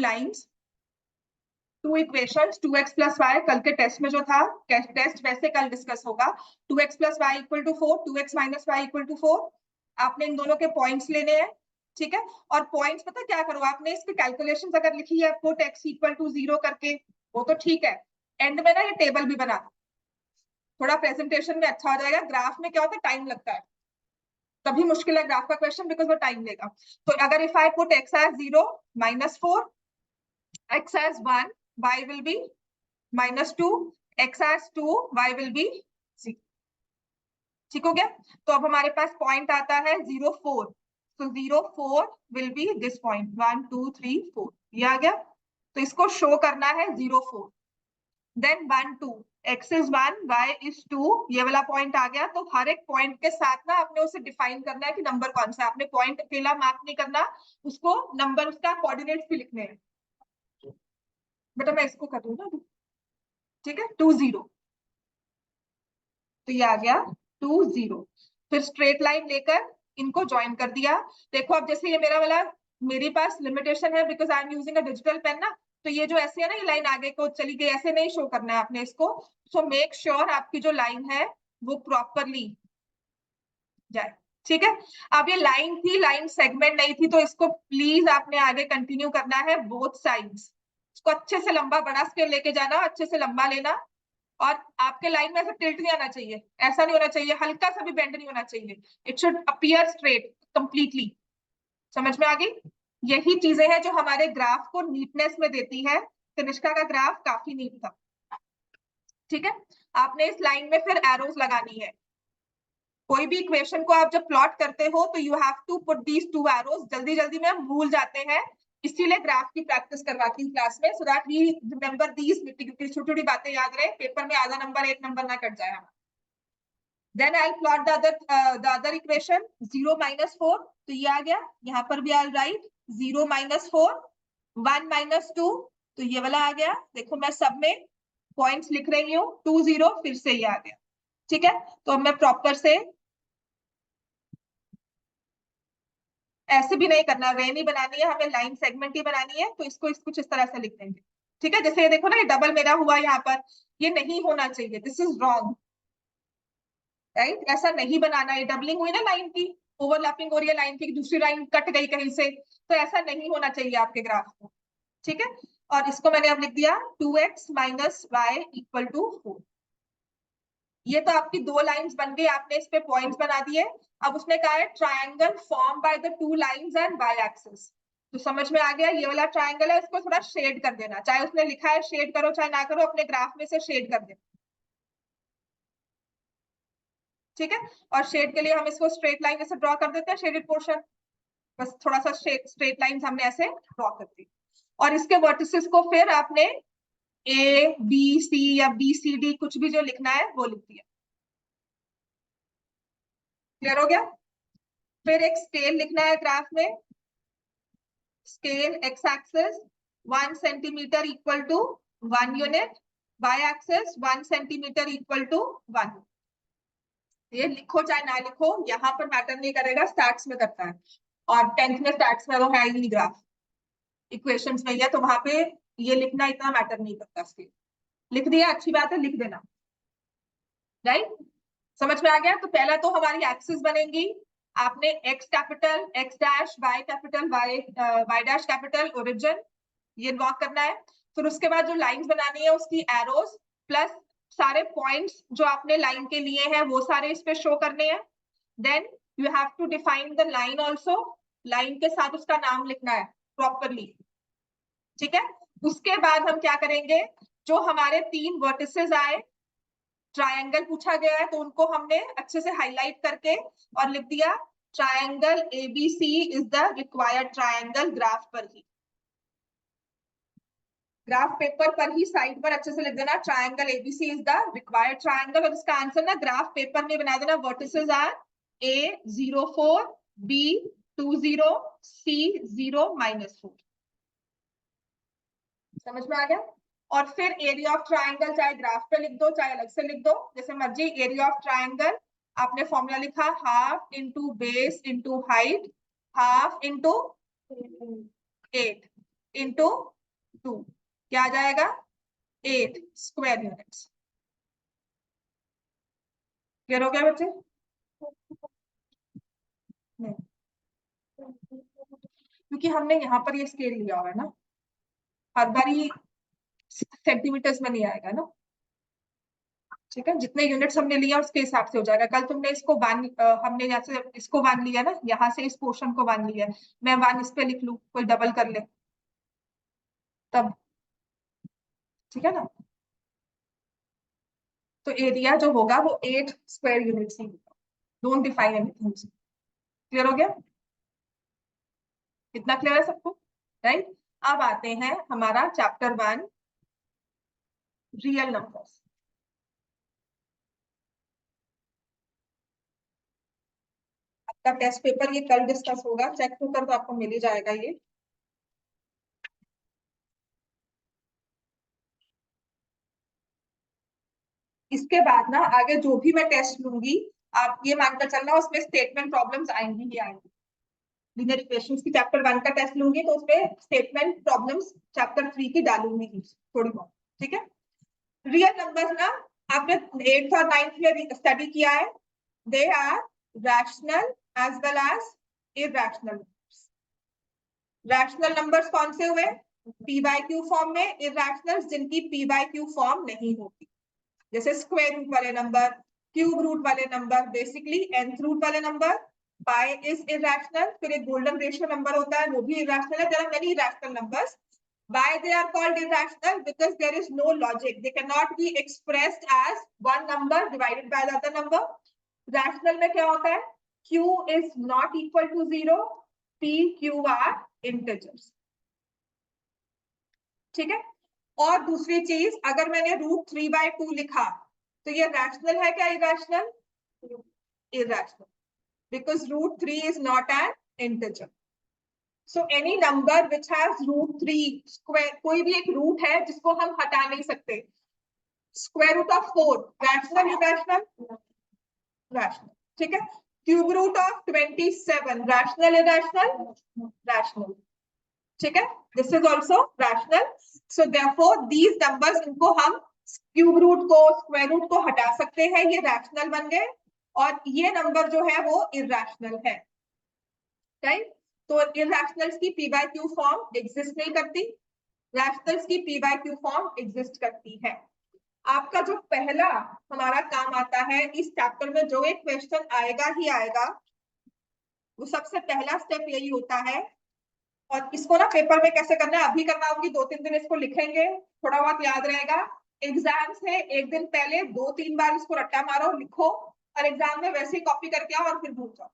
Lines, two equations, 2x + y कल के test में जो था, टेस्ट वैसे कल डिस्कस होगा। 2x + y = 4, 2x - y = 4। आपने इन दोनों के पॉइंट्स लेने हैं, ठीक है। और पॉइंट्स पता क्या करो, आपने इसकी कैलकुलेशंस अगर लिखी है पुट x = 0 करके, वो तो ठीक है। एंड में ना ये टेबल भी बना, थोड़ा प्रेजेंटेशन में अच्छा हो जाएगा। ग्राफ में क्या होता है, टाइम लगता है, तभी मुश्किल है ग्राफ का क्वेश्चन, बिकॉज वो टाइम लेगा। तो अगर if I put x as 0, -4, x as 1, y will be -2, x as 2, y will be 0। ठीक हो गया। तो अब हमारे पास पॉइंट आता है 0, 4। तो 0, 4 विल बी दिस पॉइंट, 1, 2, 3, 4, ये आ गया। तो इसको शो करना है 0, 4। Then 1, 2, x is 1, y is 2, ये वाला पॉइंट आ गया। तो हर एक पॉइंट के साथ ना आपने उसे डिफाइन करना है कि नंबर कौन सा है। आपने पॉइंट अकेला मार्क नहीं करना, उसको नंबर, उसका कोऑर्डिनेट्स भी लिखने हैं। बेटा मैं इसको कर दूं ना, ठीक है। 2, 0, तो ये आ गया 2, 0। फिर स्ट्रेट लाइन लेकर इनको ज्वाइन कर दिया। देखो अब जैसे ये मेरा वाला, मेरे पास लिमिटेशन है because I am using a digital pen ना, तो ये जो ऐसे है ना, ये लाइन आगे को चली गई, ऐसे नहीं शो करना है आपने इसको। सो मेक श्योर आपकी जो लाइन है वो प्रॉपरली जाए, ठीक है। अब ये लाइन थी, लाइन सेगमेंट नहीं थी, तो इसको प्लीज आपने आगे कंटिन्यू करना है बोथ साइड्स। इसको अच्छे से लंबा, बड़ा स्केल लेके जाना, अच्छे से लंबा लेना। और आपके लाइन में ऐसा टिल्ट नहीं आना चाहिए, ऐसा नहीं होना चाहिए, हल्का सा भी बेंड नहीं होना चाहिए। It should appear straight completely. समझ में आ गई? यही चीजें हैं जो हमारे ग्राफ को नीटनेस में देती है। तनिष्का का ग्राफ काफी नीट था, ठीक है। आपने इस लाइन में फिर एरोज लगानी है। कोई भी इक्वेशन को आप जब प्लॉट करते हो तो you have to put these 2 arrows. जल्दी जल्दी में हम भूल जाते हैं, इसीलिए ग्राफ की प्रैक्टिस करवाती हूँ क्लास में, so that we remember these छोटी छोटी बातें याद रहे, पेपर में आधा नंबर, 1 नंबर ना कट जाए हमारा। Then I'll plot the other equation, 0 - 4, तो ये आ गया। यहाँ पर भी I'll write 0 - 4, 1 - 2, तो ये वाला आ गया। देखो मैं सब में पॉइंट्स लिख रही हूँ, 2, 0, फिर से ये आ गया, ठीक है। तो अब मैं प्रॉपर से, ऐसे भी नहीं करना, रे नहीं बनानी है हमें, लाइन सेगमेंट ही बनानी है। तो इसको कुछ इस तरह से लिख देंगे, ठीक है। जैसे ये देखो ना, ये डबल मेरा हुआ यहाँ पर, ये नहीं होना चाहिए, दिस इज रॉन्ग, राइट। ऐसा नहीं बनाना है, डबलिंग हुई ना लाइन की, ओवरलैपिंग हो रही है लाइन की, दूसरी लाइन कट गई कहीं से, तो ऐसा नहीं होना चाहिए आपके ग्राफ को, ठीक है। और इसको मैंने अब लिख दिया 2x - y = 4। ये तो आपकी 2 लाइंस बन गई, आपने इस पे पॉइंट्स बना दिए। अब उसने कहा है triangle form by the 2 lines and by axis. तो समझ में आ गया, ये वाला ट्रायंगल है, इसको थोड़ा शेड कर देना, चाहे उसने लिखा है शेड करो चाहे ना करो, अपने ग्राफ में से शेड कर देना, ठीक है। और शेड के लिए हम इसको स्ट्रेट लाइन ऐसे ड्रॉ कर देते हैं, शेडेड पोर्शन, बस थोड़ा सा स्ट्रेट लाइंस हमने ऐसे ड्रॉ कर दी। और इसके वर्टिसेस को फिर आपने ए बी सी या बी सी डी कुछ भी जो लिखना है वो लिख दिया। क्लियर हो गया? फिर एक स्केल लिखना है ग्राफ में, scale X axis 1 centimetre = 1 unit, Y axis 1 centimetre = 1। ये लिखो चाहे ना लिखो, यहाँ पर मैटर नहीं करेगा, स्टैट्स में करता है। और 10th में स्टैट्स में वो है ही नहीं ग्राफ, इक्वेशंस में ही है, तो वहां पे ये लिखना इतना मैटर नहीं करता। स्केल लिख दिया, अच्छी बात है, लिख देना, राइट। समझ में आ गया? तो पहला तो हमारी एक्सिस बनेंगी, आपने x capital, x dash, y capital, y dash capital, origin, ये ड्रॉ करना है। फिर उसके बाद जो लाइंस बनानी है उसकी एरोज प्लस सारे पॉइंट्स जो आपने लाइन के लिए हैं वो सारे इस पे शो करने हैं। Then you have to define the line also, line के साथ उसका नाम लिखना है प्रॉपरली, ठीक है। उसके बाद हम क्या करेंगे, जो हमारे 3 वर्टिसेस आए, ट्रायंगल पूछा गया है तो उनको हमने अच्छे से हाईलाइट करके और लिख दिया triangle ABC is the required triangle, graph पर ही, ग्राफ पेपर पर ही साइड पर अच्छे से लिख देना triangle ABC is the required triangle. और इसका आंसर ना ग्राफ पेपर में बना देना, वर्टिसेस आर ए 0, 4, बी 2, 0, सी 0, -4। समझ में आ गया? और फिर एरिया ऑफ ट्रायंगल चाहे ग्राफ पे लिख दो चाहे अलग से लिख दो, जैसे मर्जी। एरिया ऑफ ट्रायंगल आपने फॉर्मूला लिखा, half into base into height, half into 8, into 2 क्या आ जाएगा 8 स्क्वायर यूनिट्स। क्लियर हो गया बच्चे? नहीं, क्योंकि हमने यहाँ पर ये स्केल लिया हुआ है ना, हर बार ही सेंटीमीटर्स में नहीं आएगा ना। ठीक है, जितने यूनिट्स हमने लिया उसके हिसाब से हो जाएगा। कल तुमने इसको हमने यहाँ से इसको बांध लिया ना, यहाँ से इस पोर्शन को बांध लिया, मैं 1 इस पे लिख लूं, कोई डबल कर ले तब, ठीक है ना। तो एरिया जो होगा वो 8 स्क्वायर यूनिट्स ही होगा। Don't define anything. क्लियर हो गया? इतना क्लियर है सबको? राइट। अब आते हैं हमारा चैप्टर 1 रियल नंबर्स। आपका टेस्ट पेपर ये कल डिस्कस होगा, चेक तो कर, तो आपको मिल ही जाएगा ये। इसके बाद ना आगे जो भी मैं टेस्ट लूंगी, आप ये मानकर चलना उसमें स्टेटमेंट प्रॉब्लम्स आएंगी ही आएंगी। लीनियर इक्वेशंस की चैप्टर 1 का टेस्ट लूंगी तो उसमें स्टेटमेंट प्रॉब्लम्स चैप्टर 3 की डालूंगी थोड़ी बहुत। ठीक है। रियल नंबर्स ना आपने 8th और 9th में स्टडी किया है। They are rational as well as irrational. Rational numbers कौन से हुए? पी बाय क्यू फॉर्म में। इरैशनल जिनकी पी बाय क्यू फॉर्म नहीं होती, जैसे स्क्वायर रूट वाले नंबर, क्यूब रूट वाले नंबर, बेसिकली nth रूट वाले नंबर। Pi is irrational. फिर एक गोल्डन रेशियो नंबर होता है, वो भी इरैशनल है। There are many irrational numbers. Why they are called irrational? Because there is no logic. They cannot be expressed as one number divided by the other number. Rational में क्या होता है? Q is not equal to 0. P, Q are integers. ठीक है। और दूसरी चीज, अगर मैंने √3/2 लिखा तो ये रैशनल है क्या irrational? Irrational, because √3 is not an integer. So any number which has √3 square, कोई भी एक रूट है जिसको हम हटा नहीं सकते। Square root of 4 rational irrational? Rational. ठीक है। Cube root of 27 rational irrational? Rational. ठीक है। This is also rational. So therefore these numbers, इनको हम क्यूब रूट को स्क्वायर रूट को हटा सकते हैं, ये रैशनल बन गए। और ये नंबर जो है वो इरैशनल है। राइट। तो इरैशनल्स की P by Q form exist नहीं करती, रैशनल्स की P by Q form exist करती है। आपका जो पहला हमारा काम आता है इस चैप्टर में, जो एक क्वेश्चन आएगा ही आएगा, वो सबसे पहला स्टेप यही होता है। और इसको ना पेपर में कैसे करना है अभी करना होगी, 2-3 दिन इसको लिखेंगे, थोड़ा बहुत याद रहेगा। एग्जाम से एक दिन पहले 2-3 बार इसको रट्टा मारो, लिखो, और एग्जाम में वैसे ही कॉपी करके आओ और फिर भूल जाओ।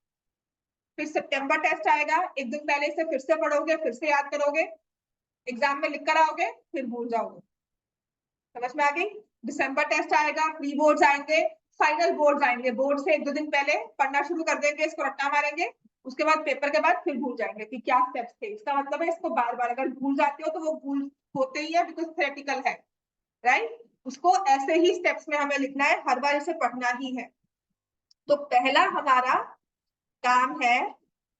फिर सितंबर टेस्ट आएगा, एक दिन पहले इसे फिर से पढ़ोगे, फिर से याद करोगे, एग्जाम में लिख कर आओगे, फिर भूल जाओगे। समझ में आ गई? दिसंबर टेस्ट आएगा, प्री बोर्ड्स आएंगे, फाइनल बोर्ड्स आएंगे, बोर्ड से 1-2 दिन पहले पढ़ना शुरू कर देंगे, इसको रट्टा मारेंगे, उसके बाद पेपर के बाद फिर भूल जाएंगे कि क्या स्टेप्स थे। इसका मतलब है इसको बार बार अगर भूल जाते हो तो वो भूल होते ही है, बिकॉज थ्योरेटिकल है। राइट। उसको ऐसे ही स्टेप्स में हमें लिखना है, हर बार इसे पढ़ना ही है। तो पहला हमारा काम है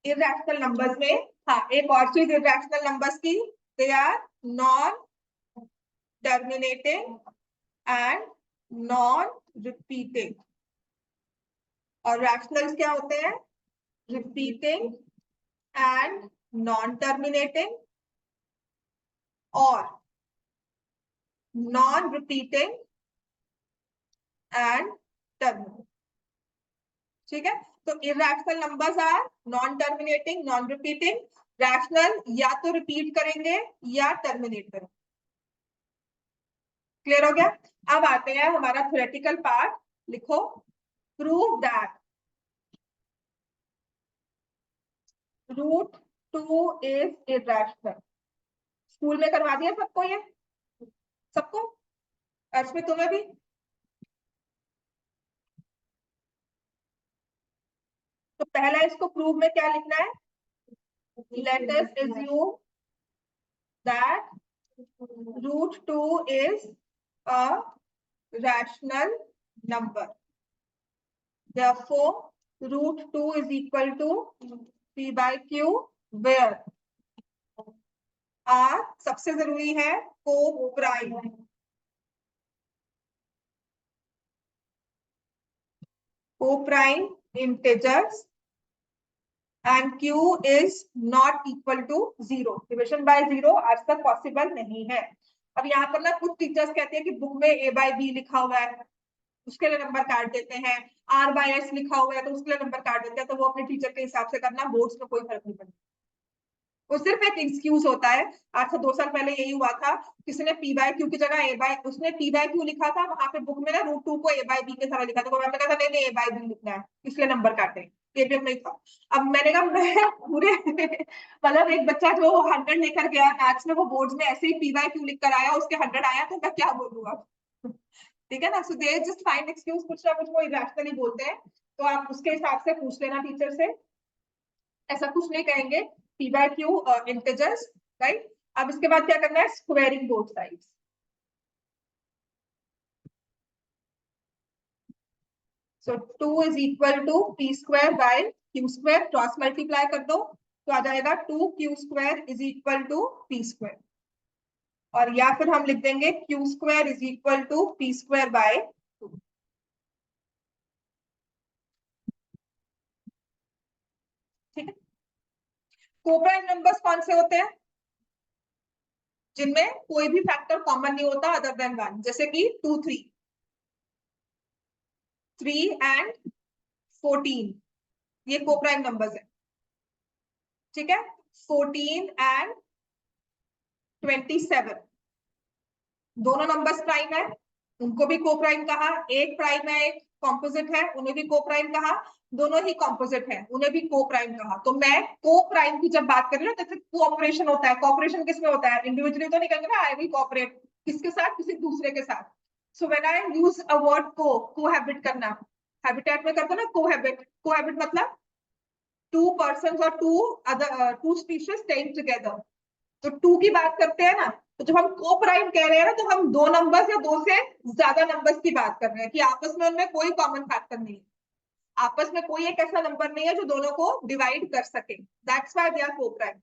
इरैशनल नंबर्स में। हाँ, एक और चीज इरैशनल नंबर्स की, they are non terminating and non repeating. और रैशनल्स क्या होते हैं? रिपीटिंग एंड नॉन टर्मिनेटिंग और नॉन रिपीटिंग एंड टर्मिनेटिंग। ठीक है। तो irrational numbers are non terminating, non repeating. Rational या तो रिपीट करेंगे या टर्मिनेट करेंगे। क्लियर हो गया? अब आते हैं हमारा थ्योरेटिकल पार्ट। लिखो, prove that √2 is irrational. School में करवा दिया सबको ये? सबको? अर्श में तुम्हें भी? तो पहला इसको प्रूव में क्या लिखना है? Let us assume that √2 is a rational number. Therefore, √2 is equal to P by Q, where are सबसे जरूरी है coprime, coprime integers and Q is not equal to 0। Division by 0 आज तक possible नहीं है। अब यहाँ पर ना कुछ टीचर्स कहते हैं कि बुक में A by B लिखा हुआ है, उसके लिए नंबर काट देते हैं, R by S लिखा हुआ है तो उसके लिए नंबर काट देते हैं। तो वो अपने टीचर के हिसाब से करना, बोर्ड्स में कोई फर्क नहीं पड़ता, वो सिर्फ एक एक्सक्यूज होता है। आज से 2 साल पहले यही हुआ था, किसी ने P by Q की जगह A by, उसने P by Q लिखा था, वहां पे बुक में ना √2 को A by B के साथ लिखा था, तो मैंने कहा था नहीं नहीं A by B लिखना है, इसलिए नंबर काटे, ये भी नहीं था। अब मैंने कहा मैं पूरे मतलब एक बच्चा जो 100 लेकर गया मैथ्स में, वो बोर्ड्स में ऐसे ही P by Q लिख कर आया, उसके 100 आया, तो मैं क्या बोलूँ अब। ठीक है ना, सो दे जस्ट फाइंड एक्सक्यूज, कुछ ना कुछ वो इरेशनली बोलते हैं, तो आप उसके हिसाब से पूछ लेना टीचर से, ऐसा कुछ नहीं कहेंगे। P by Q integers, right. अब इसके बाद क्या करना है, squaring both sides. So 2 is equal to P square by Q square, cross multiply कर दो तो आ जाएगा 2Q square is equal to P square, और या फिर हम लिख देंगे Q square is equal to P square by 2। ठीक है। कोप्राइम नंबर्स कौन से होते हैं, जिनमें कोई भी फैक्टर कॉमन नहीं होता अदर देन 1, जैसे कि 2 3 एंड 14, ये कोप्राइम नंबर्स है। ठीक है, 14 एंड 27 दोनों नंबर्स प्राइम है, उनको भी को प्राइम कहा। एक प्राइम है एक कॉम्पोजिट है, उन्हें भी को प्राइम कहा। दोनों ही कॉम्पोजिट है, उन्हें भी को प्राइम कहा। तो मैं को प्राइम की जब बात कर रही हूँ, जैसे कोऑपरेशन होता है, कोऑपरेशन किसमें होता है, इंडिविजुअली तो नहीं कहेंगे ना आई विल कोऑपरेट, किसके साथ, किसी दूसरे के साथ। So when I use a word को, कोहैबिट करना, हैबिटेट में करते हो ना कोहैबिट, कोहैबिट मतलब टू पर्सन और टू स्पीशीज स्टेइंग टुगेदर। तो 2 की बात करते हैं ना, तो जब हम को प्राइम कह रहे हैं ना, तो हम दो नंबर्स या दो से ज्यादा नंबर्स की बात कर रहे हैं कि आपस में उनमें कोई कॉमन फैक्टर नहीं है, आपस में कोई एक ऐसा नंबर नहीं है जो दोनों को डिवाइड कर सके, दैट्स व्हाई दे आर को प्राइम।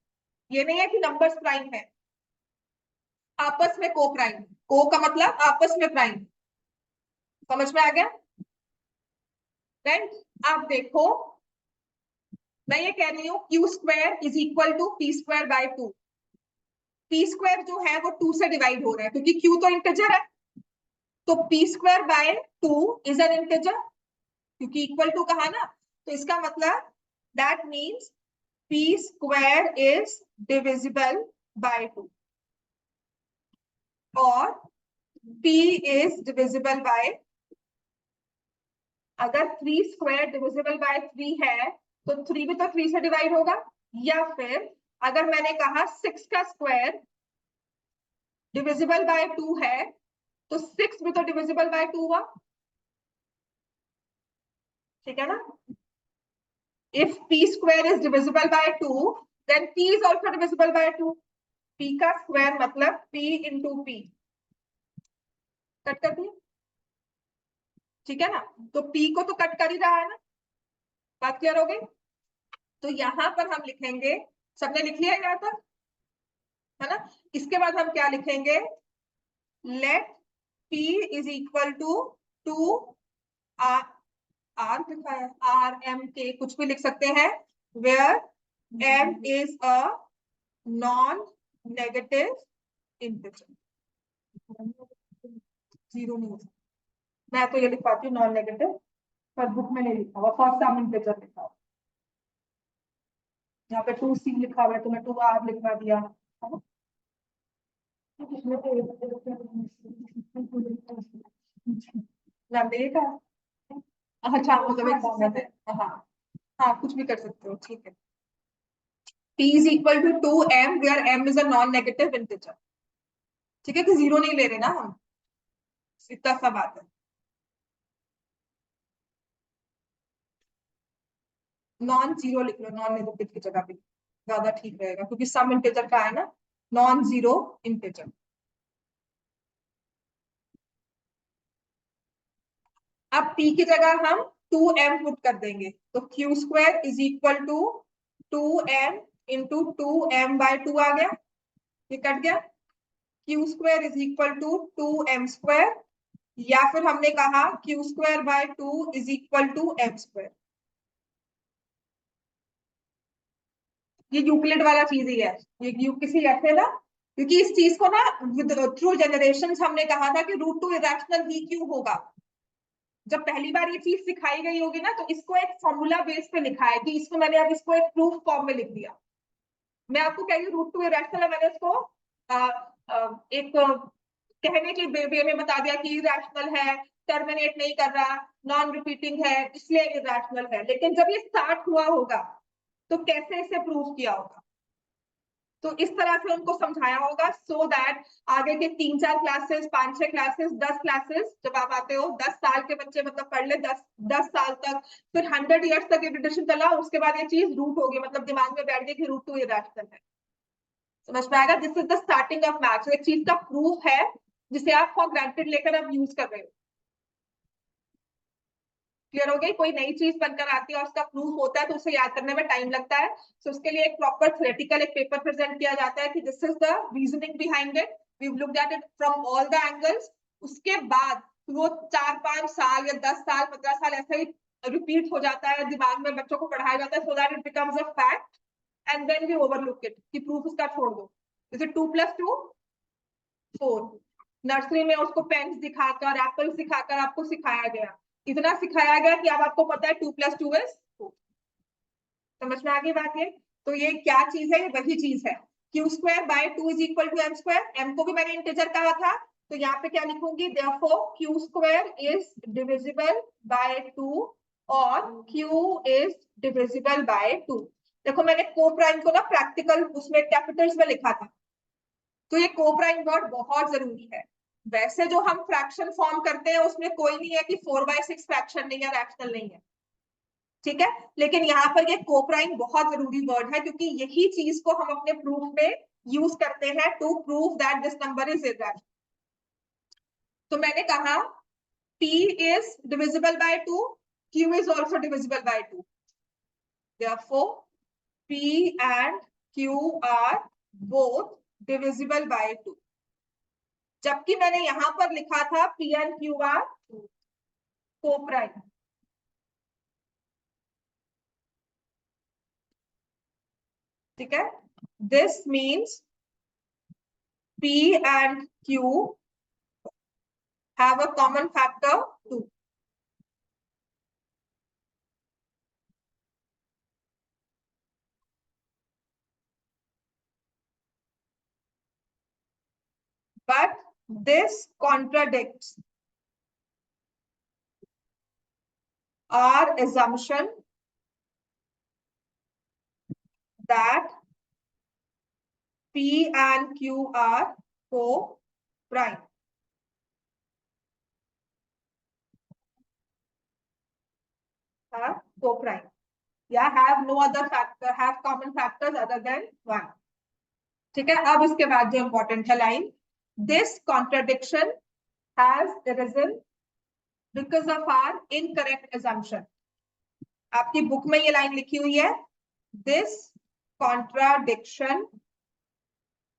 ये नहीं है कि नंबर्स प्राइम है, आपस में को प्राइम, को का मतलब आपस में प्राइम, समझ में आ गया फ्रेंड्स। आप देखो, मैं ये कह रही हूँ Q square is equal to P square by 2। P square जो है वो 2 से डिवाइड हो रहा है, क्योंकि क्यू तो इंटीजर है, तो P square by 2 is an integer, क्योंकि इक्वल टू कहा ना, तो इसका मतलब that means P square is divisible by 2, और p इज डिविजिबल बाय, अगर 3 स्क्वायर डिविजिबल बाय 3 है तो 3 भी तो 3 से डिवाइड होगा, या फिर अगर मैंने कहा 6 का स्क्वायर डिविजिबल बाय 2 है तो 6 भी तो डिविजिबल बाय 2 हुआ। ठीक है ना, if p square is divisible by 2 then p is also divisible by 2। p का स्क्वायर मतलब p into p, कट कर दिया, ठीक है ना, तो p को तो कट कर ही रहा है ना, बात क्लियर हो गई। तो यहां पर हम लिखेंगे, सबने लिख लिया यहाँ तक, है ना। इसके बाद हम क्या लिखेंगे, let p is equal to 2 r, r लिखा है r m k, कुछ भी लिख सकते हैं, where m is a non negative integer, zero नहीं हो सकता, मैं तो ये लिख पाती हूँ नॉन नेगेटिव, पर बुक में नहीं लिखा हुआ, फर्स्ट टर्म इंटीजर लिखा हुआ, यहाँ पे 2c लिखा हुआ है तो मैं 2r लिखवा दिया, है ना। का अच्छा मतलब एक फॉर्मेट है, हाँ हाँ कुछ भी कर सकते हो, ठीक है। p is equal to 2m where m is a non negative integer, ठीक है, कि जीरो नहीं ले रहे ना हम, इतना सा बात है। नॉन जीरो लिख लो, नॉन नेगेटिव की जगह पे ज्यादा ठीक रहेगा, क्योंकि सम इंटीजर का है ना, नॉन जीरो इंटीजर। अब p की जगह हम 2m पुट कर देंगे, तो q square is equal to 2m into 2m by 2 आ गया, ये कट गया, Q square is equal to 2m², या फिर हमने कहा Q square by 2 is equal to m²। ये यूक्लिड वाला चीज ही है, ये किसी ऐसे ना, क्योंकि इस चीज को ना थ्रू जनरेशंस हमने कहा था कि √2 इरेशनल ही क्यों होगा। जब पहली बार ये चीज सिखाई गई होगी ना, तो इसको एक फॉर्मूला बेस पे लिखा है कि इसको मैंने अब इसको एक प्रूफ फॉर्म में लिख दिया। मैं आपको कह रही हूँ √2 इरेशनल है, मैंने इसको एक कहने के वे में बता दिया कि इरेशनल है, टर्मिनेट नहीं कर रहा, नॉन रिपीटिंग है, इसलिए इरेशनल है। लेकिन जब ये स्टार्ट हुआ होगा तो कैसे इसे प्रूव किया होगा, तो इस तरह से उनको समझाया होगा, सो दैट आगे के 3-4 क्लासेस, 5-6 क्लासेस, 10 क्लासेस जब आप आते हो, 10 साल के बच्चे मतलब पढ़ ले 10 साल तक, फिर 100 ईयर्स तक रिपीटेशन चला, उसके बाद ये चीज रूट होगी, मतलब दिमाग में बैठ गई कि √2 इरेशनल है। समझ में आएगा? This is the starting of maths. एक चीज का प्रूफ है जिसे आप फॉर ग्रांटेड लेकर आप यूज कर रहे हो। क्लियर हो गई? कोई नई चीज बनकर आती है और उसका प्रूफ होता है तो उसे याद करने में टाइम लगता है, तो उसके लिए एक प्रॉपर थ्योरेटिकल एक पेपर प्रेजेंट किया जाता है कि this is the reasoning behind it, we looked at it from all the angles. उसके बाद वो 4-5 साल या 10 साल 15 साल ऐसे ही रिपीट हो जाता है, दिमाग में बच्चों को पढ़ाया जाता है, so that it becomes a fact and then we overlook it कि प्रूफ उसका छोड़ दो। जैसे 2+2 4, नर्सरी में उसको पेन्स दिखाकर, एप्पल्स दिखाकर आपको सिखाया गया, इतना सिखाया गया कि अब आपको पता है 2+2 इज 4। समझ में आ गई बात? ये तो ये क्या चीज है? ये वही चीज है, Q square by 2 is equal to m²। m को भी मैंने इंटीजर कहा था, तो यहाँ पे क्या लिखूंगी, therefore Q square is divisible by 2 और q इज डिविजिबल बाय 2। देखो मैंने को प्राइम को ना प्रैक्टिकल उसमें कैपिटल्स में लिखा था, तो ये को प्राइम वर्ड बहुत जरूरी है। वैसे जो हम फ्रैक्शन फॉर्म करते हैं उसमें कोई नहीं है कि 4/6 फ्रैक्शन नहीं है, रैशनल नहीं है, ठीक है, लेकिन यहाँ पर ये को प्राइम बहुत जरूरी वर्ड है, क्योंकि यही चीज को हम अपने प्रूफ में यूज करते हैं to prove that this number is irrational. तो मैंने कहा p is divisible by 2, q is also divisible by 2, therefore p and q are both divisible by 2। जबकि मैंने यहां पर लिखा था p and q are को प्राइम। ठीक है, this means p and q have a common factor 2। But this contradicts our assumption that P and Q are co-prime। Co-prime, yeah, have no other factor, have common factors other than 1। ठीक है, अब इसके बाद जो important है line, this contradiction has arisen because of our incorrect assumption। आपकी book में ये लाइन लिखी हुई है, this contradiction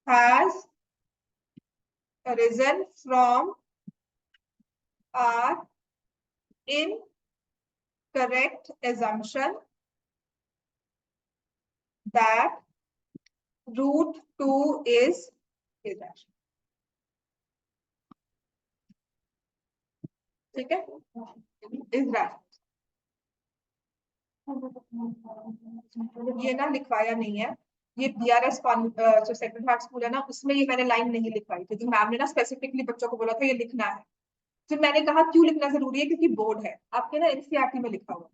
has arisen from our incorrect assumption that √2 is irrational। ठीक है, irrational। ये ना लिखवाया नहीं है, ये BRS जो सेक्रेड हार्ट स्कूल है ना, उसमें ये मैंने लाइन नहीं लिखवाई थी, तो मैम ने ना स्पेसिफिकली बच्चों को बोला था ये लिखना है। फिर मैंने कहा क्यों लिखना जरूरी है, क्योंकि बोर्ड है आपके ना NCERT में लिखा हुआ,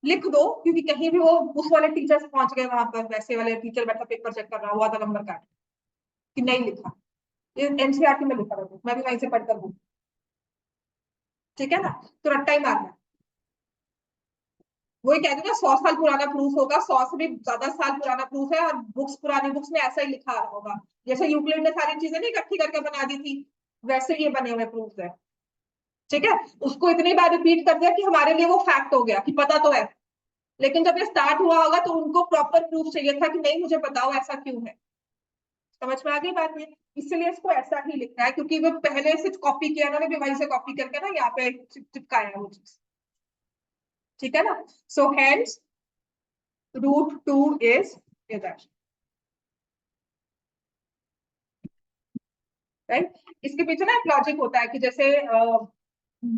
लिख दो, क्योंकि कहीं भी वो उस वाले टीचर से पहुंच गए, वहां पर वैसे वाले टीचर बैठा पेपर चेक कर रहा हुआ था, नंबर काट कि नहीं लिखा, ये NCERT में लिखा हुआ, मैं भी वहीं से पढ़कर हूँ। ठीक है ना, तो रट्टा ही मारना। वही कहते हैं ना 100 साल पुराना प्रूफ होगा, 100 से भी ज्यादा साल पुराना प्रूफ है, और बुक्स पुरानी बुक्स में ऐसा ही लिखा रहा होगा, जैसे यूक्लिड ने सारी चीजें नहीं इकट्ठी करके बना दी थी, वैसे ये बने हुए प्रूफ है। ठीक है, उसको इतनी बार रिपीट कर दिया कि हमारे लिए वो फैक्ट हो गया कि पता तो है, लेकिन जब ये स्टार्ट हुआ होगा तो उनको प्रॉपर प्रूफ चाहिए था कि नहीं मुझे बताओ ऐसा क्यों है। समझ में आ गई बात? ये इसलिए इसको ऐसा ही लिखना है क्योंकि वो पहले से कॉपी किया, उन्होंने भी वहीं से कॉपी करके ना यहाँ पे चिपकाया वो चीज, ठीक है ना? So hence √2 is irrational, right? इसके पीछे ना एक लॉजिक होता है कि जैसे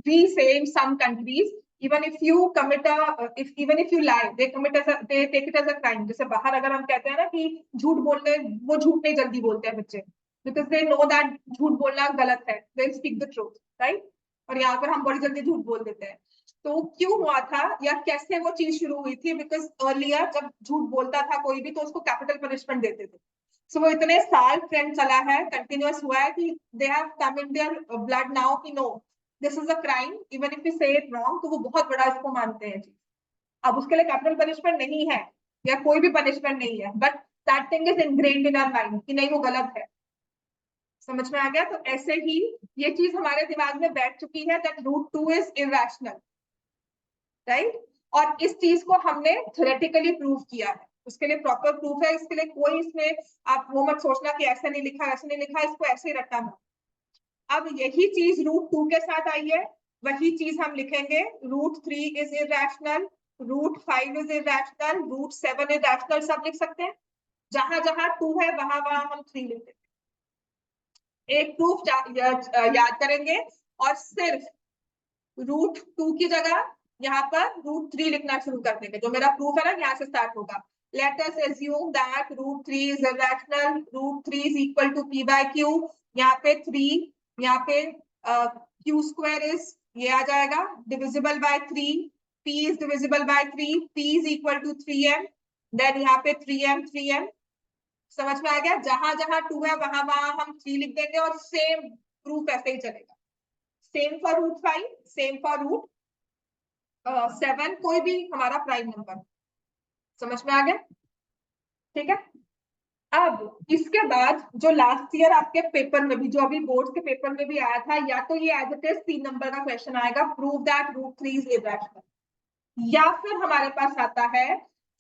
we say in some countries even if you commit a even if you lie they they take it as a crime. जैसे बाहर अगर हम कहते हैं ना कि झूठ बोलने, वो झूठ नहीं जल्दी बोलते हैं बच्चे, because they know that झूठ बोलना गलत है, they speak the truth, right? और यहाँ पर हम बड़ी जल्दी झूठ बोल देते हैं। तो क्यों हुआ था या कैसे वो चीज शुरू हुई थी? बिकॉज अर्लियर जब झूठ बोलता था कोई भी तो उसको कैपिटल पनिशमेंट देते थे। सो वो इतने साल ट्रेंड चला है, कंटिन्यूअस हुआ है कि they have come in their blood now कि no this is a crime, even if you say it wrong, तो वो बहुत बड़ा इसको मानते हैं जी। अब उसके लिए कैपिटल पनिशमेंट नहीं है या कोई भी पनिशमेंट नहीं है, but that thing is ingrained in our mind कि नहीं वो गलत है। समझ में आ गया? तो ऐसे ही ये चीज हमारे दिमाग में बैठ चुकी है दैट √2 इज इरेशनल, राइट? और इस चीज को हमने थ्योरेटिकली प्रूव किया है, उसके लिए प्रॉपर प्रूफ है, इसके लिए कोई इसमें आप वो मत सोचना कि ऐसा नहीं लिखा, ऐसा नहीं लिखा, इसको ऐसे ही रखना मत। अब यही चीज √2 के साथ आई है, वही चीज हम लिखेंगे, √3 is irrational, √5 is irrational, √7 is rational, सब लिख सकते हैं। जहां जहां 2 है वहां वहां हम 3 लिखते हैं। एक प्रूफ याद करेंगे और सिर्फ √2 की जगह यहाँ पर √3 लिखना शुरू कर देंगे। जो मेरा प्रूफ है ना यहाँ से स्टार्ट होगा, let us assume that √3 is irrational, √3 is equal to p/q, यहाँ पे 3, यहाँ पे q² is ये आ जाएगा divisible by 3, p is divisible by 3, p is equal to 3m, then यहाँ पे 3m 3m। समझ में आ गया? जहां जहां 2 है वहां वहां हम 3 लिख देंगे और सेम प्रूफ ऐसे ही चलेगा। सेम फॉर √5, सेम फॉर √7, कोई भी हमारा प्राइम नंबर। समझ में आ गया? ठीक है। अब इसके बाद जो लास्ट ईयर आपके पेपर में भी, जो अभी बोर्ड के पेपर में भी आया था, या तो ये एज इट इज 3 नंबर का क्वेश्चन आएगा, प्रूव दैट √3 इज इरेशनल, या फिर हमारे पास आता है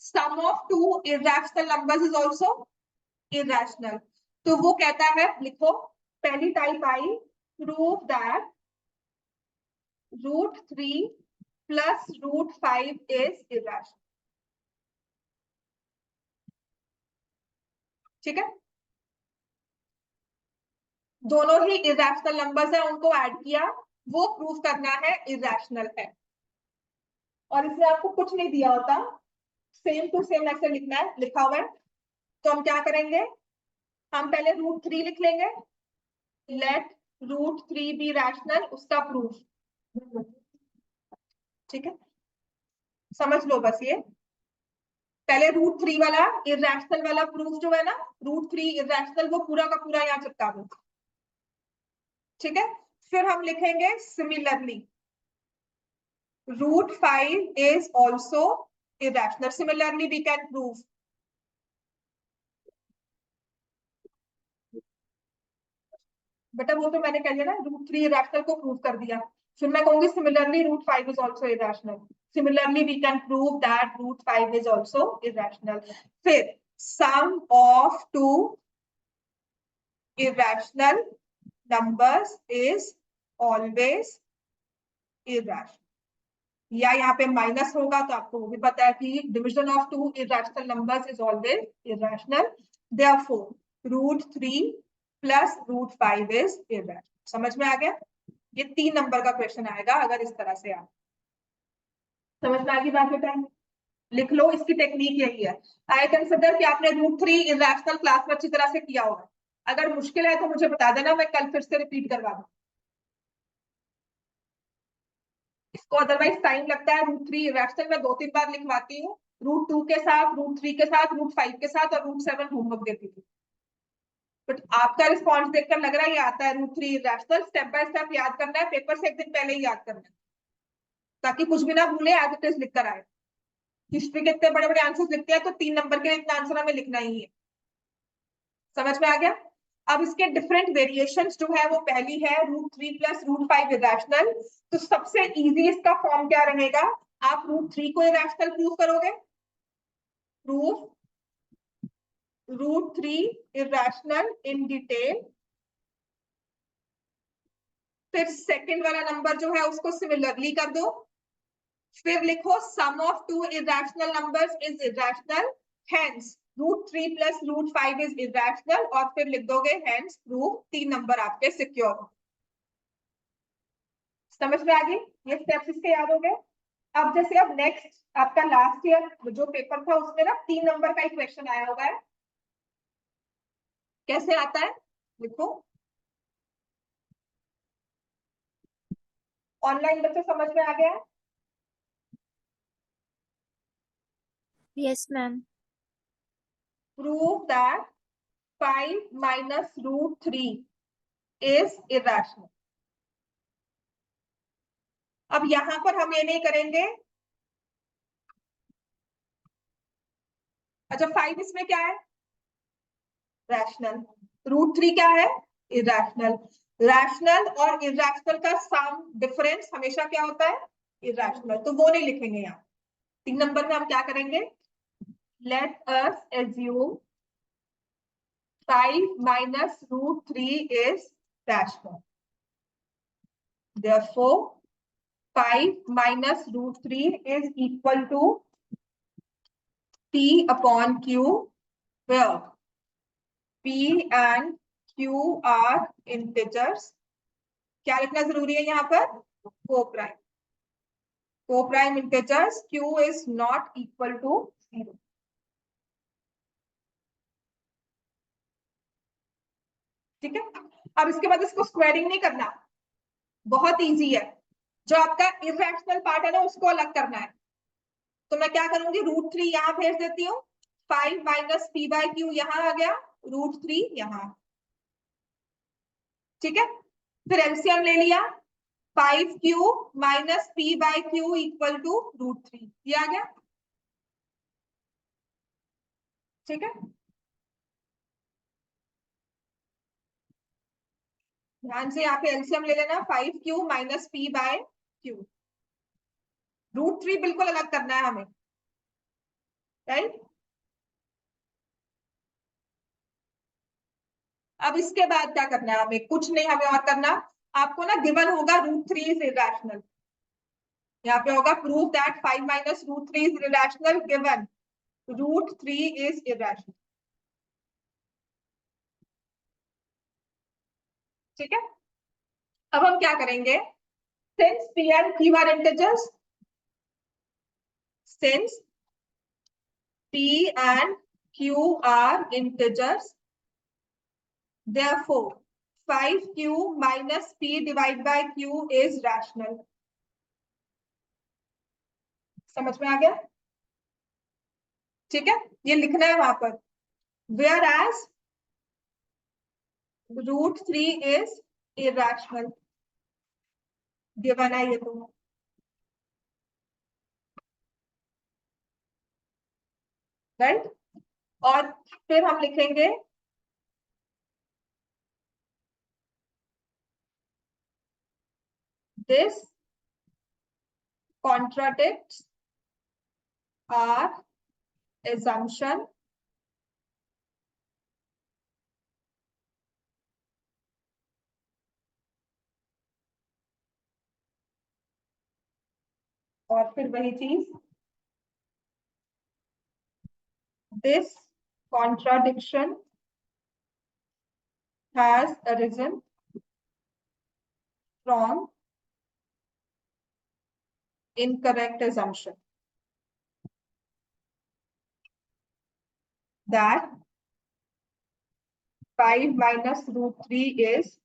sum of 2 irrational numbers is also irrational. तो वो कहता है, लिखो पहली टाइप आई, prove that √3 plus √5 is irrational। ठीक है, दोनों ही इरेशनल नंबर्स है, उनको ऐड किया, वो प्रूव करना है इरेशनल है। और इसमें आपको कुछ नहीं दिया होता, सेम टू सेम ऐसे लिखना है, लिखा हुआ है। तो हम क्या करेंगे, हम पहले √3 लिख लेंगे, लेट √3 बी रैशनल, उसका प्रूफ। ठीक है, समझ लो बस ये पहले √3 वाला इरेशनल वाला प्रूफ जो है ना, √3 इरेशनल, वो पूरा का पूरा यहाँ चिपका दो। ठीक है, फिर हम लिखेंगे similarly √5 is also irrational, similarly we can prove। बेटा वो तो मैंने कह दिया ना, √3 इरेशनल को प्रूव कर दिया, फिर मैं कहूंगी similarly √5 is also irrational, similarly we can prove that √5 is also irrational। फिर sum of 2 irrational numbers is always irrational, या यहाँ पे माइनस होगा तो आपको वो भी पता है कि division of 2 irrational numbers is always irrational, therefore √3 plus √5 is irrational. समझ में आ गया? ये 3 नंबर का क्वेश्चन आएगा अगर इस तरह से आप, समझ में आ गई बात बेटा? लिख लो, इसकी टेक्निक यही है। आई कंसिडर कि आपने √3 इरेशनल क्लास में अच्छी तरह से किया होगा, अगर मुश्किल है तो मुझे बता देना, मैं कल फिर से रिपीट करवा दूँ इसको, अदरवाइज टाइम लगता है। √3 इरेशनल में 2-3 बार लिखवाती हूँ, √2 के साथ, √3 के साथ, √5 के साथ, और √7 होमवर्क देती थी। बट आपका रिस्पॉन्स देखकर लग रहा है ये आता है √3 इरेशनल। स्टेप बाय स्टेप याद करना है, पेपर से एक दिन पहले ही याद करना है, ताकि कुछ भी ना भूले, एज इट इज लिख कर आए। हिस्ट्री के इतने बड़े बड़े आंसर लिखते हैं तो 3 नंबर के इतना आंसर हमें लिखना ही है। समझ में आ गया? अब इसके डिफरेंट वेरिएशंस जो है वो, पहली है √3 plus √5 इरेशनल। तो सबसे इजी इसका फॉर्म क्या रहेगा, आप √3 को इरेशनल प्रूव करोगे, प्रूफ √3 irrational in detail। फिर सेकंड वाला नंबर जो है उसको सिमिलरली कर दो। फिर लिखो sum of two irrational numbers is irrational, hence √3 plus √5 is irrational, और फिर लिख दोगे हेंस प्रूव 3 नंबर आपके सिक्योर। समझ में आ गई? ये स्टेप्स इसके याद हो गए। अब जैसे अब नेक्स्ट आपका लास्ट ईयर जो पेपर था उसमें ना 3 नंबर का एक क्वेश्चन आया होगा है। कैसे आता है लिखो। ऑनलाइन बच्चे समझ में आ गया है? Yes ma'am. Prove that 5 minus √3 is irrational। अब यहां पर हम ये नहीं करेंगे। अच्छा 5 इसमें क्या है? रैशनल। √3 क्या है? इरेशनल। रैशनल और इरेशनल का सम डिफरेंस हमेशा क्या होता है? इरेशनल। तो वो नहीं लिखेंगे यहाँ। 3 नंबर में हम क्या करेंगे? Let us assume 5 minus √3 is rational। Therefore 5 minus √3 is equal to P upon Q, where P and Q are integers। क्या लिखना जरूरी है यहाँ पर? Co-prime। Co-prime integers, Q is not equal to 0। ठीक है। अब इसके बाद इसको स्क्वायरिंग नहीं करना, बहुत इजी है। जो आपका इरेशनल पार्ट है ना उसको अलग करना है। तो मैं क्या करूंगी? √3 यहाँ भेज देती हूँ, 5 minus P/Q यहाँ आ गया, √3 यहाँ। ठीक है। फिर एलसीएम ले लिया, 5Q minus P/Q equal to √3, ये आ गया। ठीक है। ध्यान से यहाँ पे एलसीएम ले लेना, 5Q minus P/Q। √3 बिल्कुल अलग करना है हमें, राइट। अब इसके बाद क्या करना है हमें? कुछ नहीं हमें और करना। आपको ना गिवन होगा √3 इज इरेशनल। यहाँ पे होगा prove that 5 minus √3 is irrational given √3 is irrational. ठीक है। अब हम क्या करेंगे? Since P and Q are integers, since P and Q are integers, therefore 5Q minus P divided by Q is rational। समझ में आ गया? ठीक है। ये लिखना है वहां पर, whereas √3 is irrational गिवन है ये तो। राइट। और फिर हम लिखेंगे this contradicts our assumption और फिर वही चीज, this contradiction has arisen from incorrect assumption that 5 minus √3 is।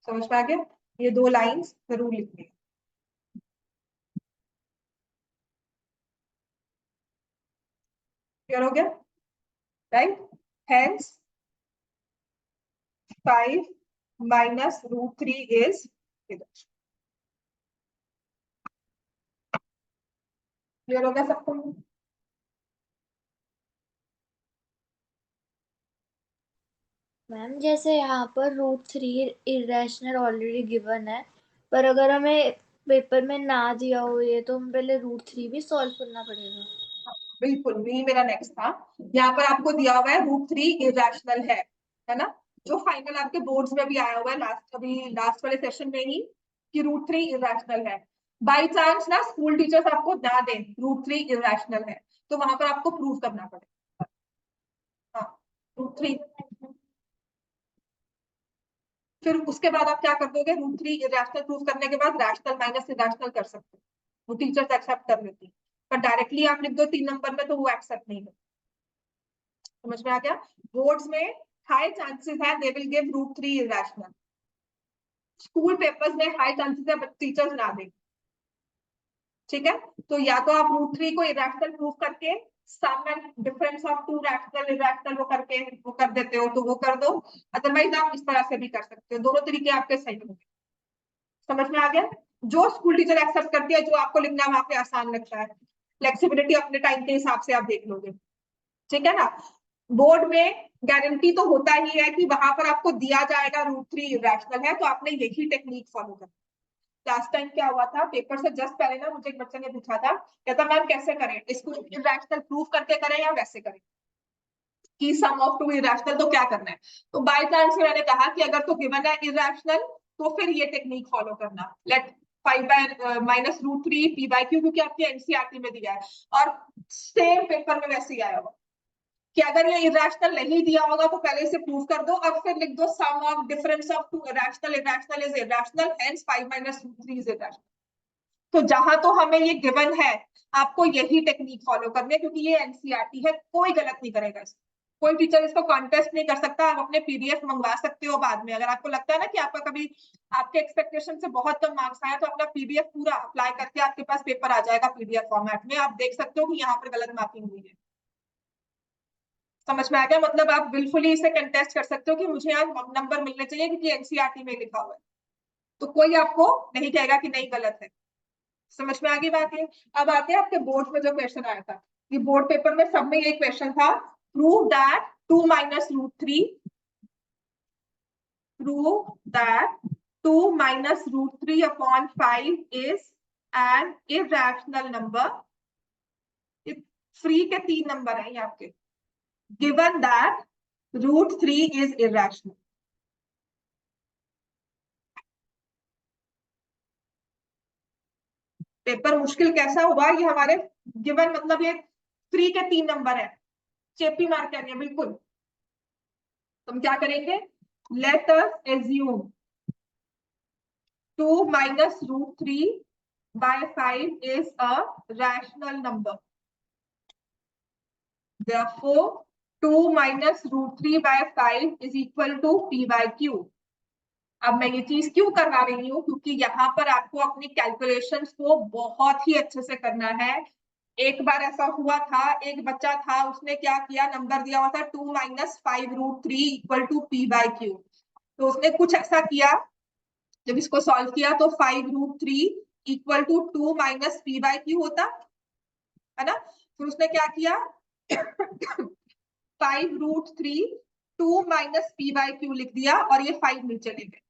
समझ में आ गया? ये 2 लाइंस जरूर लिखनी। क्लियर हो गया? Right. Hence 5 minus √3 is irrational। Clear हो गया सबको? मैम जैसे यहाँ पर √3 इरेशनल ऑलरेडी गिवन है, पर अगर हमें पेपर में ना दिया हो ये तो हम पहले √3 भी सॉल्व करना पड़ेगा। बिल्कुल वही मेरा नेक्स्ट था। यहाँ पर आपको दिया हुआ है √3 इरेशनल है ना, जो फाइनल आपके बोर्ड्स में भी आया हुआ है लास्ट वाले सेशन में ही कि √3 इरेशनल है। बाई चांस ना स्कूल टीचर्स आपको ना दें √3 इरेशनल है, तो वहां पर आपको प्रूव करना पड़ेगा। हाँ, √3। फिर उसके बाद आप क्या कर दोगे, √3 इरेशनल प्रूव करने के बाद रैशनल माइनस इरेशनल कर सकते हो, वो टीचर्स एक्सेप्ट कर लेती है। पर डायरेक्टली आप लिख दो 3 नंबर में तो वो एक्सेप्ट नहीं करते। समझ में आ गया? बोर्ड्स में हाई चांसेस है they will give √3 irrational, school papers में हाई चांसेस है टीचर्स ना दें। ठीक है, तो या तो आप √3 को इरेशनल प्रूव करके sum and difference of two rational irrational वो करके वो कर देते हो तो वो कर दो, अदरवाइज आप इस तरह से भी कर सकते हो। दोनों तरीके आपके सही होंगे। समझ में आ गया? जो स्कूल टीचर एक्सेप्ट करती है, जो आपको लिखना वहां पे आसान लगता है, फ्लेक्सिबिलिटी अपने टाइम के हिसाब से आप देख लोगे। ठीक है ना? बोर्ड में गारंटी तो होता ही है कि वहां पर आपको दिया जाएगा √3 इरेशनल है, तो आपने यही टेक्निक फॉलो करना। लास्ट टाइम क्या हुआ था, पेपर से जस्ट पहले ना मुझे एक बच्चे ने पूछा था, कहता मैम कैसे करें इसको, इरेशनल प्रूफ करके करें या वैसे करें कि सम ऑफ टू इरेशनल, तो क्या करना है। तो बाय चांस मैंने कहा कि अगर तो गिवन है इरेशनल तो फिर ये टेक्निक फॉलो करना, लेट 5 माइनस √3 p/q, क्योंकि आपके एनसीईआरटी में दिया है और सेम पेपर में वैसे ही आया होगा कि अगर ये इरेशनल नहीं दिया होगा तो पहले इसे प्रूव कर दो और फिर लिख दो sum of difference of two irrational is irrational, hence 5 minus √3 is irrational. तो जहां तो हमें ये गिवन है आपको यही टेक्निक फॉलो करनी है, क्योंकि ये एनसीईआरटी है, कोई गलत नहीं करेगा इसको। कोई टीचर इसको कॉन्टेस्ट नहीं कर सकता। आप अपने पीडीएफ मंगवा सकते हो बाद में, अगर आपको लगता है ना कि आपका कभी आपके एक्सपेक्टेशन से बहुत कम मार्क्स आया, तो अपना पीडीएफ पूरा अप्लाई करके आपके पास पेपर आ जाएगा पीडीएफ फॉर्मेट में, आप देख सकते हो कि यहाँ पर गलत मार्किंग हुई है। समझ में आ गया? मतलब आप बिल्कुल इसे कंटेस्ट कर सकते हो कि मुझे यहाँ नंबर मिलने चाहिए क्योंकि एनसीईआरटी में लिखा हुआ है, तो कोई आपको नहीं कहेगा कि नहीं गलत है। समझ में आ गई बात है? अब आते हैं आपके बोर्ड में जो क्वेश्चन आया था, ये बोर्ड पेपर में सब में ये क्वेश्चन था, prove that 2 minus √3 prove that 2 minus √3 upon 5 is an irrational number। Free के 3 नंबर है ये आपके। given that √3 is irrational। Paper मुश्किल कैसा हुआ, ये हमारे गिवन मतलब ये फ्री के 3 नंबर है, चेपी मार करनी है बिल्कुल। तो हम क्या करेंगे, let us assume 2 minus √3 by 5 is a rational number, therefore 2 minus √3 by 5 is equal to p/q। अब मैं ये चीज क्यों करवा रही हूँ, क्योंकि यहाँ पर आपको अपनी कैलकुलेशंस को बहुत ही अच्छे से करना है। एक बार ऐसा हुआ था, एक बच्चा था उसने क्या किया, नंबर दिया हुआ था 2 minus 5 √3 इक्वल टू p/q, तो उसने कुछ ऐसा किया, जब इसको सॉल्व किया तो 5 √3 इक्वल टू 2 minus p/q होता है ना। फिर उसने क्या किया 5 √3 2 minus p/q लिख दिया और ये 5 नीचे ले गए।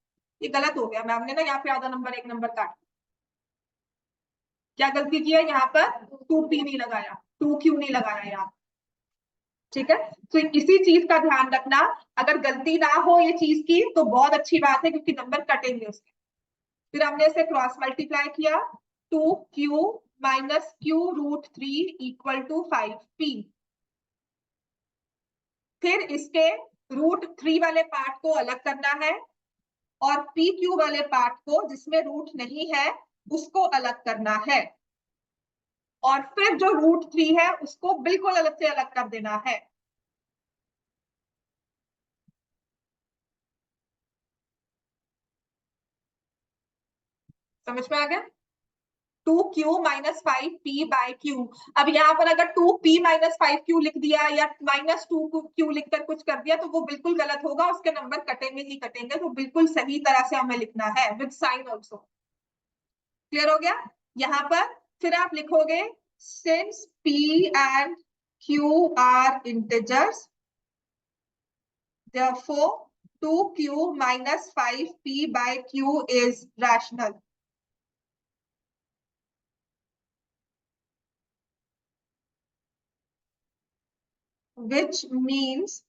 ये गलत हो गया, मैम ने ना यहाँ पे आधा नंबर 1 नंबर काट, क्या गलती की है यहाँ पर, 2p नहीं लगाया, 2q नहीं लगाया यहाँ। ठीक है, तो इसी चीज का ध्यान रखना, अगर गलती ना हो ये चीज की तो बहुत अच्छी बात है क्योंकि नंबर कटेंगे उसके। फिर हमने इसे क्रॉस मल्टीप्लाई किया, 2q minus q √3 equal to 5p। फिर इसके √3 वाले पार्ट को अलग करना है और pq वाले पार्ट को जिसमें रूट नहीं है उसको अलग करना है, और फिर जो √3 है उसको बिल्कुल अलग से अलग कर देना है। समझ में आ गया? 2q minus 5p/q। अब यहाँ पर अगर 2p minus 5q लिख दिया या -2q लिखकर कुछ कर दिया तो वो बिल्कुल गलत होगा, उसके नंबर कटेंगे ही कटेंगे। तो बिल्कुल सही तरह से हमें लिखना है विद साइन ऑल्सो। क्लियर हो गया? यहाँ पर फिर आप लिखोगे since p and q are integers, therefore 2q minus 5p/q is rational। which means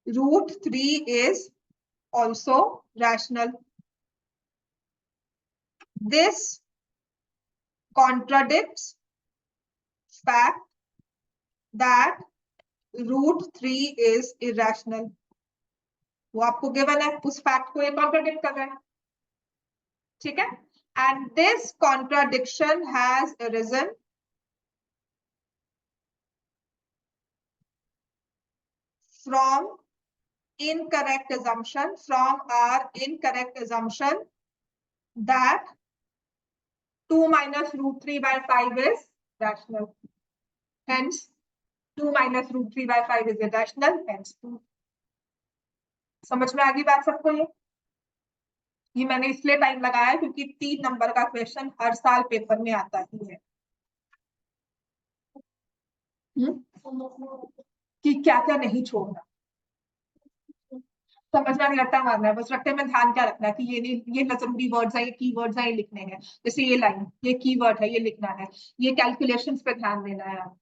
root 3 is also rational. This contradicts fact that root 3 is irrational. वो आपको गिवन है, उस फैक्ट को ये कॉन्ट्राडिक्ट कर रहा है, ठीक है. And this contradiction has arisen from incorrect assumption, from our incorrect assumption that 2 minus root 3 by 5 is rational. Hence, 2 minus root 3 by 5 is irrational. Hence, 2. समझ में आ गई बात सबको? ये मैंने इसलिए टाइम लगाया क्योंकि 3 नंबर का क्वेश्चन हर साल पेपर में आता ही है. कि क्या क्या नहीं छोड़ना. समझना नहीं, रट्टा मारना है बस. रट्टे में ध्यान क्या रखना है कि ये लेजेंडरी वर्ड्स हैं, ये कीवर्ड्स हैं, ये लिखने हैं. जैसे ये लाइन, ये कीवर्ड है, ये लिखना है. ये कैलकुलेशंस पे ध्यान देना है आप,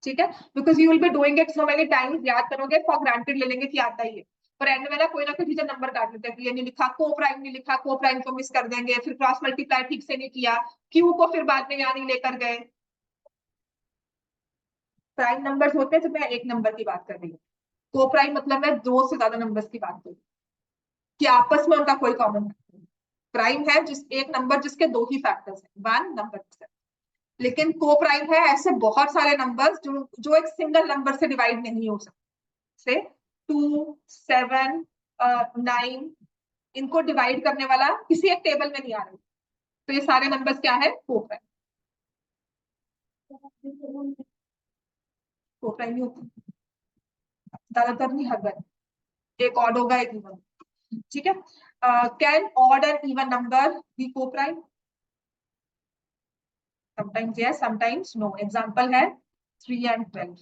ठीक है. Because you will be doing it so many times. याद करोगे, फॉर ग्रांटेड ले लेंगे कि आता ही है, पर एंड में ना कोई टीचर नंबर काट लेते हैं कि ये नहीं लिखा, को प्राइम नहीं लिखा, को प्राइम को मिस कर देंगे, फिर क्रॉस मल्टीप्लाई ठीक से नहीं किया, क्यू को फिर बाद में यहाँ नहीं लेकर गए. प्राइम नंबर्स होते हैं जब मैं एक नंबर की बात कर रही हूँ. को प्राइम मतलब मैं 2 से ज्यादा नंबर्स की बात करूँ कि आपस में उनका कोई कॉमन नहीं. प्राइम है जिस एक नंबर जिसके 2 ही फैक्टर्स हैं, 1 नंबर. लेकिन को प्राइम है ऐसे बहुत सारे नंबर्स जो एक सिंगल नंबर से डिवाइड नहीं हो सकते. से 2, 7, 9 इनको डिवाइड करने वाला किसी एक टेबल में नहीं आ रहा. तो ये सारे नंबर्स क्या है? Coprime. को प्राइम ही होते हैं ज्यादातर, नहीं हर बार. एक ऑड होगा, एक इवन, ठीक है. Can odd and even number be coprime? Sometimes yes, sometimes no. Example है 3 and 12,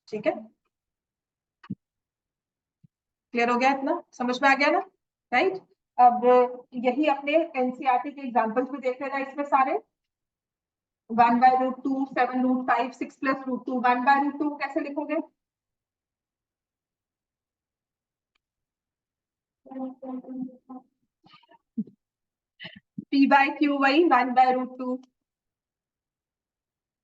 ठीक है. क्लियर हो गया? इतना समझ में आ गया ना? राइट. अब यही अपने एनसीईआरटी के एग्जांपल्स भी देख लेना. इसमें सारे 1 by root 2, 7 root 5, 6 plus root 2. 1 by root 2 कैसे लिखोगे? p by q वही 1 by root 2,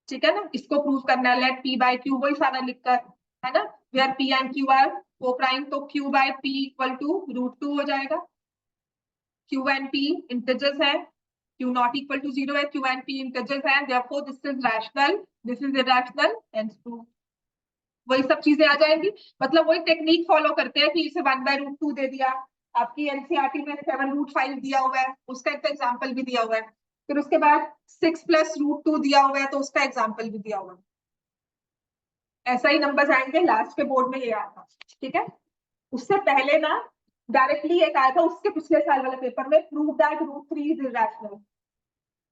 ठीक है ना. इसको प्रूव करना है. लेट p by q वही सारा लिखकर, है ना. Where p and q are coprime, तो q by p equal to root 2 हो जाएगा. q and p इंटीजर्स है, q नॉट इक्वल टू 0 है. q and p इंटीजर्स है, therefore this is rational, this is irrational. Hence true. वही सब चीजें आ जाएंगी. मतलब वही टेक्निक फॉलो करते हैं कि इसे 1 by root 2 दे दिया. आपकी एनसीईआरटी में 7 root 5 दिया हुआ है, उसका एक एग्जांपल भी दिया हुआ है. फिर उसके बाद 6 plus root 2 दिया हुआ है, तो उसका एग्जांपल भी दिया हुआ है. ऐसा ही नंबर्स आएंगे. लास्ट के बोर्ड में ये आता, ठीक है. उससे पहले ना डायरेक्टली एक आया था उसके पिछले साल वाले पेपर में, prove that root 3 is irrational.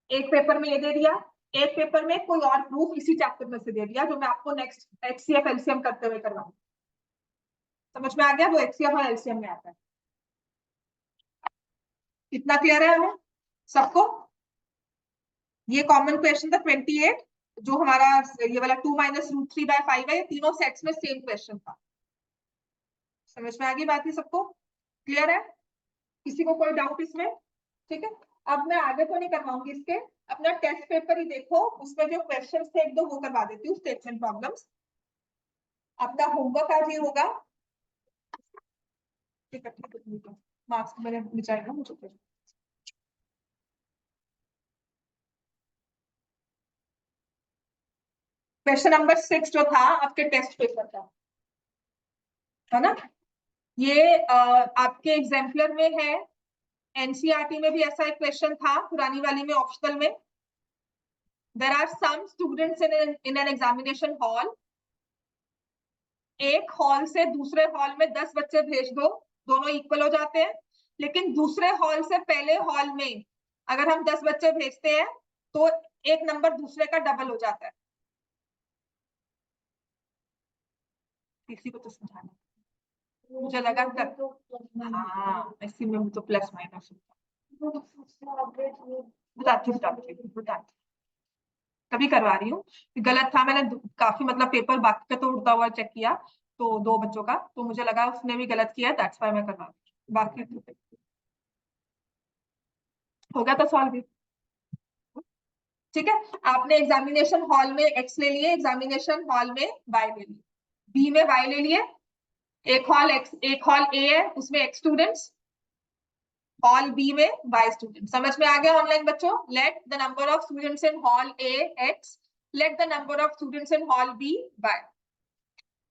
एक पेपर में ये दे दिया, एक पेपर में कोई और प्रूफ इसी चैप्टर में से दे दिया, जो मैं आपको नेक्स्ट एचसीएफ एलसीएम करते हुए करवाऊंगा. समझ में आ गया? वो एचसीएफ और एलसीएम में आता है. कितना क्लियर है हमें सबको? ये कॉमन क्वेश्चन था 28, जो हमारा ये वाला 2 minus root 3 by 5 है. ये तीनों सेट्स में सेम क्वेश्चन था. समझ में आ गई बात? ही सबको क्लियर है? किसी को कोई डाउट इसमें? ठीक है. अब मैं आगे तो नहीं करवाऊंगी इसके, अपना टेस्ट पेपर ही देखो. उसमें जो क्वेश्चंस थे एक दो वो करवा देती हूँ, स्टेटमेंट प्रॉब्लम्स. अपना होमवर्क आज ये होगा. ठीक है, मार्क्स मैंने विचार ना मुझे. क्वेश्चन नंबर 6 जो था आपके टेस्ट पेपर का, है ना. ये आपके एग्जाम्पलर में है. एनसीईआरटी में भी ऐसा एक क्वेश्चन था, पुरानी वाली में ऑप्शनल में. There are some students in an examination hall. एक हॉल से दूसरे हॉल में 10 बच्चे भेज दो, दोनों इक्वल हो जाते हैं. लेकिन दूसरे हॉल से पहले हॉल में अगर हम 10 बच्चे भेजते हैं तो एक नंबर दूसरे का डबल हो जाता है. किसी को तो समझाना, मुझे लगा हाँ इसी में तो प्लस माइनस बताती. तभी करवा रही हूँ। गलत था, मैंने काफी मतलब पेपर बाकी का तो उड़ता हुआ चेक किया, तो 2 बच्चों का, तो मुझे लगा उसने भी गलत किया, दैट्स व्हाई मैं करवा रही हूँ। बाकी तो हो गया था सॉल्व भी। ठीक है, आपने एग्जामिनेशन हॉल में एक्स ले लिए, एग्जामिनेशन हॉल में वाई ले लिए, बी में वाई ले लिए। एक हॉल एक्स, एक हॉल ए है, उसमें एक्स स्टूडेंट्स, हॉल बी में वाई स्टूडेंट। समझ में आ गया ऑनलाइन बच्चों? Let the number of students in hall A X, let the number of students in hall B Y.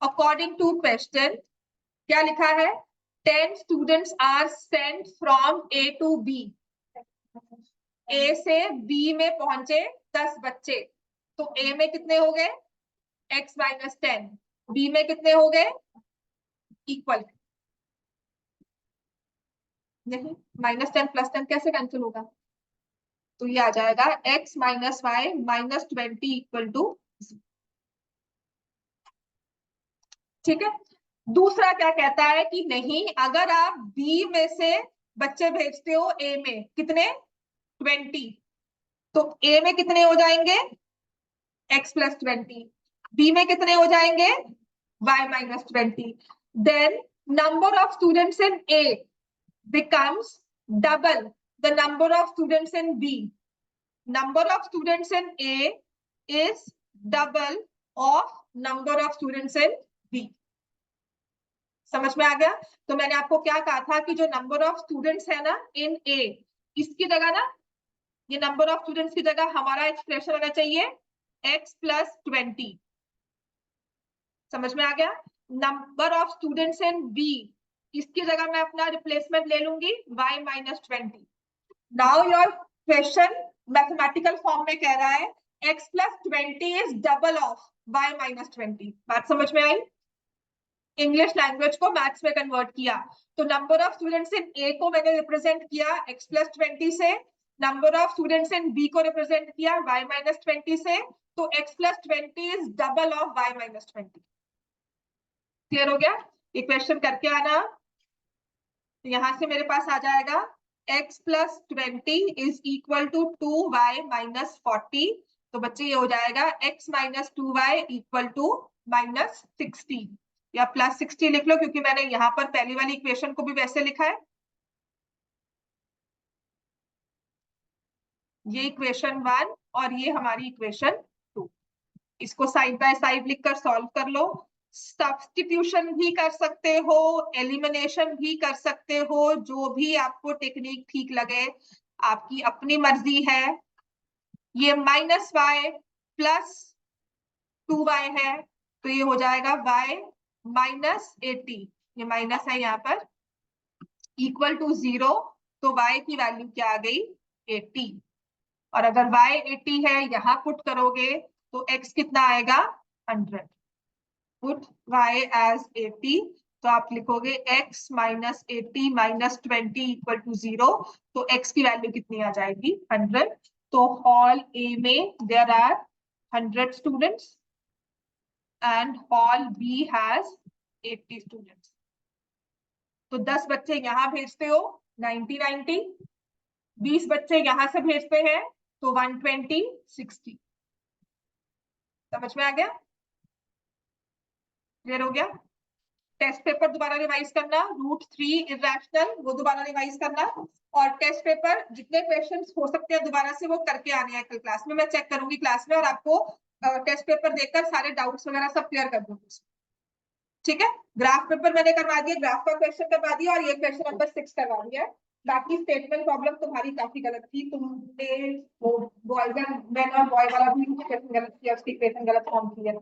According to question क्या लिखा है? 10 students are sent from A to B. A से B में पहुंचे 10 बच्चे, तो ए में कितने हो गए? x माइनस 10, बी में कितने हो गए? इक्वल नहीं, -10 + 10 कैसे कैंसिल होगा? तो ये आ जाएगा x minus Y minus 20 equal to. ठीक है, दूसरा क्या कहता है कि नहीं, अगर आप बी में से बच्चे भेजते हो ए में, कितने? 20, तो ए में कितने हो जाएंगे? x + 20, बी में कितने हो जाएंगे? y minus 20। Then number of students in A becomes double the number of students in B. Number of students in A is double of number of students in B. समझ में आ गया? तो मैंने आपको क्या कहा था कि जो नंबर ऑफ स्टूडेंट्स है ना इन A, इसकी जगह ना, ये नंबर ऑफ स्टूडेंट्स की जगह हमारा एक्सप्रेशन होना चाहिए x + 20। समझ में आ गया? Number of students in B, इसकी जगह मैं अपना रिप्लेसमेंट ले लूंगी y minus 20। Now your question mathematical form में कह रहा है x + 20 is double of y minus 20। बात समझ में आई? इंग्लिश लैंग्वेज को मैथ्स में कन्वर्ट किया, तो number of students in A को मैंने रिप्रेजेंट किया x + 20 से, number of students in B को रिप्रेजेंट किया y माइनस 20 से, तो x + 20 is double of y minus 20। Clear हो गया? ये क्वेश्चन करके आना, तो यहां से मेरे पास आ जाएगा x + 20 is equal to 2y minus 40। तो बच्चे ये हो जाएगा x minus 2y equal to -60, या +60 लिख लो, क्योंकि मैंने यहाँ पर पहली वाली इक्वेशन को भी वैसे लिखा है। ये इक्वेशन 1 और ये हमारी इक्वेशन 2, इसको साइड बाय साइड लिखकर सॉल्व कर लो। सब्स्टिट्यूशन भी कर सकते हो, एलिमिनेशन भी कर सकते हो, जो भी आपको टेक्निक ठीक लगे, आपकी अपनी मर्जी है। ये -y + 2y है, तो ये हो जाएगा y माइनस 80, ये माइनस है यहाँ पर, इक्वल टू 0, तो y की वैल्यू क्या आ गई? 80। और अगर y 80 है, यहाँ पुट करोगे तो x कितना आएगा? 100। पुट y as 80, तो आप लिखोगे x minus 80 minus 20 equal to 0, तो x की वैल्यू कितनी आ जाएगी? 100। तो हॉल A में there are 100 students and hall B has 80 students. तो 10 बच्चे यहाँ भेजते हो 90, 20 बच्चे यहाँ से भेजते हैं तो 120, 60। समझ में आ गया? क्लियर हो गया? टेस्ट पेपर दोबारा रिवाइज करना, √3 इरेशनल वो दोबारा रिवाइज करना, और टेस्ट पेपर जितने क्वेश्चंस हो सकते हैं दोबारा से वो करके आने हैं कल क्लास में। मैं चेक करूंगी क्लास में और आपको टेस्ट पेपर देखकर सारे डाउट्स वगैरह सब क्लियर कर दूंगी। ठीक है, ग्राफ पेपर मैंने करवा दिया, ग्राफ का क्वेश्चन करवा दिया, और ये क्वेश्चन नंबर 6 करवा दिया। बाकी स्टेटमेंट प्रॉब्लम तुम्हारी काफी गलत थी, तुमने वो बॉयज एंड मेन और बॉय वाला भी क्वेश्चन गलत किया, उसकी इक्वेशन गलत फॉर्म की है।